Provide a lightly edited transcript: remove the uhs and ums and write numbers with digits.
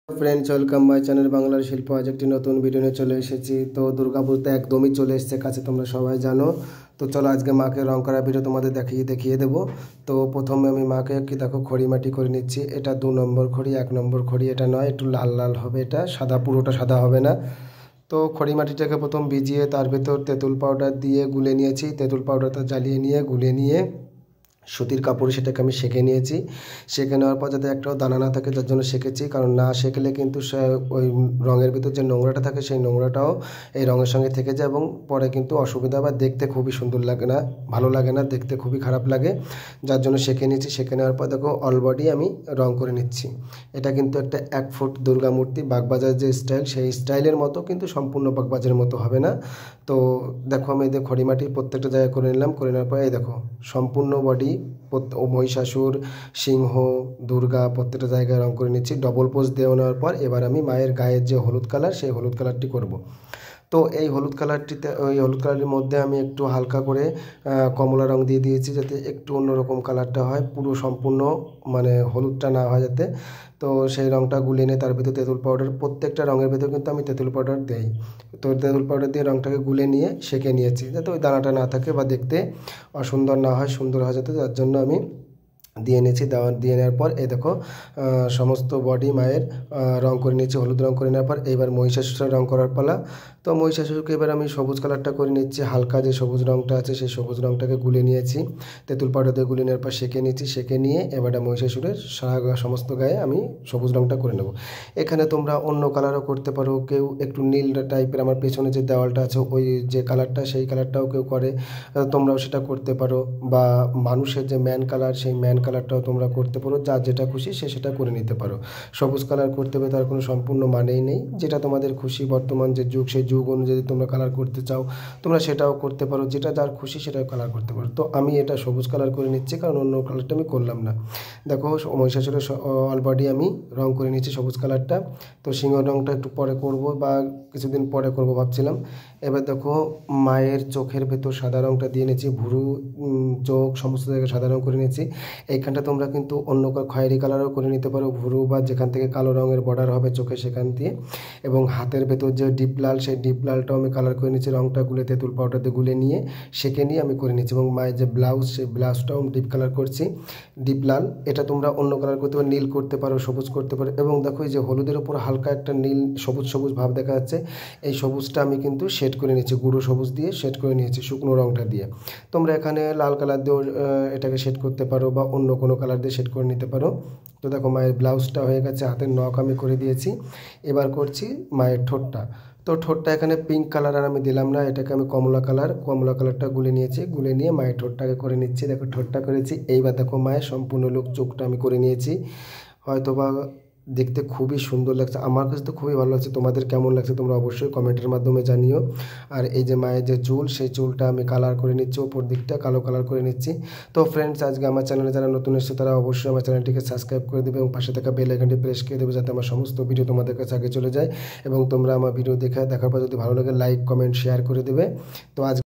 Friends welcome my channel बांगलार शिल्प आज एक नतून भिडियो निये चले एसेछि। तो दुर्गापुर तो एकदम चले एसेছে কাছে তোমরা সবাই জানো। তো চলো আজকে মাকে রং করা ভিডিও তোমাদের দেখিয়ে দেবো। তো প্রথমে আমি মাকে কি দেখো খড়ি মাটি করে নিচ্ছি। এটা 2 নম্বর খড়ি, 1 নম্বর খড়ি এটা নয়, একটু লাল লাল হবে, এটা সাদা পুরোটা সাদা হবে না। তো খড়ি মাটিটাকে প্রথম ভিজিয়ে তার ভেতর তেঁতুল পাউডার দিয়ে গুলে নিয়েছি। তেঁতুল পাউডারটা জ্বালিয়ে নিয়ে গুলে নিয়ে সুতির কাপড়ে সেটাকে আমি সেঁকে নিয়েছি। সেঁকে নেওয়ার পর যাতে একটাও দানা না থাকে, যার জন্য সেঁকেছি, কারণ না সেঁকলে কিন্তু ওই রঙের ভিতর যে নোংরাটা থাকে সেই নোংরাটাও এই রঙের সঙ্গে থেকে যায় এবং পরে কিন্তু অসুবিধা বা দেখতে খুবই সুন্দর লাগে না, ভালো লাগে না, দেখতে খুবই খারাপ লাগে, যার জন্য সেঁকে নিয়েছি। সেঁকে নেওয়ার পর দেখো অল বডি আমি রং করে নিচ্ছি। এটা কিন্তু একটা 1 ফুট দুর্গা মূর্তি, বাগবাজার যে স্টাইল সেই স্টাইলের মতো, কিন্তু সম্পূর্ণ বাগবাজারের মতো হবে না। তো দেখো আমি এদের খড়ি মাটি প্রত্যেকটা জায়গায় করে নিলাম। করে নেওয়ার পর এই দেখো সম্পূর্ণ বডি মহিষাসুর, সিংহ, দুর্গা প্রত্যেকটা জায়গায় রং করে নিচ্ছি। ডবল পোজ দিয়ে নেওয়ার পর এবার আমি মায়ের গায়ের যে হলুদ কালার সেই হলুদ কালারটি করব। তো এই হলুদ কালারটিতে ওই হলুদ কালারের মধ্যে আমি একটু হালকা করে কমলা রং দিয়ে দিয়েছি, যাতে একটু অন্যরকম কালারটা হয়, পুরো সম্পূর্ণ মানে হলুদটা না হয় যাতে। তো সেই রংটা গুলে নিয়ে তার ভিতরে তেঁতুল পাউডার, প্রত্যেকটা রঙের ভিতরে কিন্তু আমি তেঁতুল পাউডার দেই। তো তেঁতুল পাউডার দিয়ে রংটাকে গুলে নিয়ে সেঁকে নিয়েছি, যাতে ওই দানাটা না থাকে বা দেখতে অসুন্দর না হয়, সুন্দর হয় যাতে, যার জন্য আমি দিয়ে নিয়েছি। দিয়ে নেওয়ার পর এই দেখো সমস্ত বডি মায়ের রং করে নিয়েছি, হলুদ রং করে নেওয়ার পর এইবার মহিষাসুরের রং করার পালা। তো মহিষাসুরকে এবার আমি সবুজ কালারটা করে নিচ্ছি। হালকা যে সবুজ রংটা আছে সেই সবুজ রংটাকে গুলে নিয়েছি, তেঁতুল পাউডার দিয়ে গুলে নেওয়ার পর সেঁকে নিয়েছি। সেঁকে নিয়ে এবারটা মহিষাসুরের সমস্ত গায়ে আমি সবুজ রংটা করে নেব। এখানে তোমরা অন্য কালারও করতে পারো, কেউ একটু নীল টাইপের, আমার পেছনে যে দেওয়ালটা আছে ওই যে কালারটা সেই কালারটাও কেউ করে, তোমরাও সেটা করতে পারো। বা মানুষের যে ম্যান কালার সেই ম্যান কালারটাও তোমরা করতে পারো, যার যেটা খুশি সে সেটা করে নিতে পারো। সবুজ কালার করতে হবে তার কোনো সম্পূর্ণ মানেই নেই, যেটা তোমাদের খুশি, বর্তমান যে যুগ সেই যুগ অনুযায়ী তোমরা কালার করতে চাও তোমরা সেটাও করতে পারো, যেটা যার খুশি সেটাও কালার করতে পারো। তো আমি এটা সবুজ কালার করে নিচ্ছি, কারণ অন্য কালারটা আমি করলাম না। দেখো মহিষাসুরের অল বডি আমি রং করে নিচ্ছি সবুজ কালারটা। তো সিংহ রংটা একটু পরে করব বা কিছুদিন পরে করব ভাবছিলাম। এবার দেখো মায়ের চোখের ভেতর সাদা রংটা দিয়ে নিয়েছি, ভুরু, চোখ সমস্ত জায়গায় সাদা রং করে নিয়েছি। এইখানটা তোমরা কিন্তু অন্য খয়েরি কালারও করে নিতে পারো, ভুরু বা যেখান থেকে কালো রঙের বর্ডার হবে চোখে সেখান দিয়ে। এবং হাতের ভেতর যে ডিপ লাল সেই ডিপ লালটাও আমি কালার করে নিচ্ছি, রংটা গুলে তেঁতুল পাউডার দিয়ে গুলে নিয়ে সেঁকে নিয়ে আমি করে নিচ্ছি। এবং মায়ের যে ব্লাউজ সেই ব্লাউজটাও আমি ডিপ কালার করছি, ডিপ লাল। এটা তোমরা অন্য কালার করতে পারো, নীল করতে পারো, সবুজ করতে পারো। এবং দেখো এই যে হলুদের ওপর হালকা একটা নীল সবুজ সবুজ ভাব দেখা যাচ্ছে, এই সবুজটা আমি কিন্তু শেড করে নিচ্ছি, গুঁড়ো সবুজ দিয়ে শেড করে নিয়েছি শুকনো রংটা দিয়ে। তোমরা এখানে লাল কালার দিয়েও এটাকে শেড করতে পারো বা অন্য কোনো কালার দিয়ে শেড করে নিতে পারো। তো দেখো মায়ের ব্লাউজটা হয়ে গেছে, হাতের নখ আমি করে দিয়েছি। এবার করছি মায়ের ঠোঁটটা। তো ঠোঁটটা এখানে পিঙ্ক কালার আর আমি দিলাম না, এটাকে আমি কমলা কালারটা গুলে নিয়েছি। গুলে নিয়ে মায়ের ঠোঁটটাকে করে নিচ্ছি। দেখো ঠোঁটটা করেছি। এইবার দেখো মায়ের সম্পূর্ণ লুক, চোখটা আমি করে নিয়েছি। হয়তো বা দেখতে খুবই সুন্দর লাগছে, আমার কাছে তো খুবই ভালো লাগছে। তোমাদের কেমন লাগছে তোমরা অবশ্যই কমেন্টের মাধ্যমে জানিও। আর এই যে মায়ের যে চুল সেই চুলটা আমি কালার করে নিচ্ছি, ওপর দিকটা কালো কালার করে নিচ্ছি। তো ফ্রেন্ডস আজকে আমার চ্যানেলে যারা নতুন এসেছে তারা অবশ্যই আমার চ্যানেলটিকে সাবস্ক্রাইব করে দেবে এবং পাশে থাকা বেল আইকনটি প্রেস করে দেবে, যাতে আমার সমস্ত ভিডিও তোমাদের কাছে আগে চলে যায়। এবং তোমরা আমার ভিডিও দেখার পর যদি ভালো লাগে লাইক কমেন্ট শেয়ার করে দেবে। তো আজ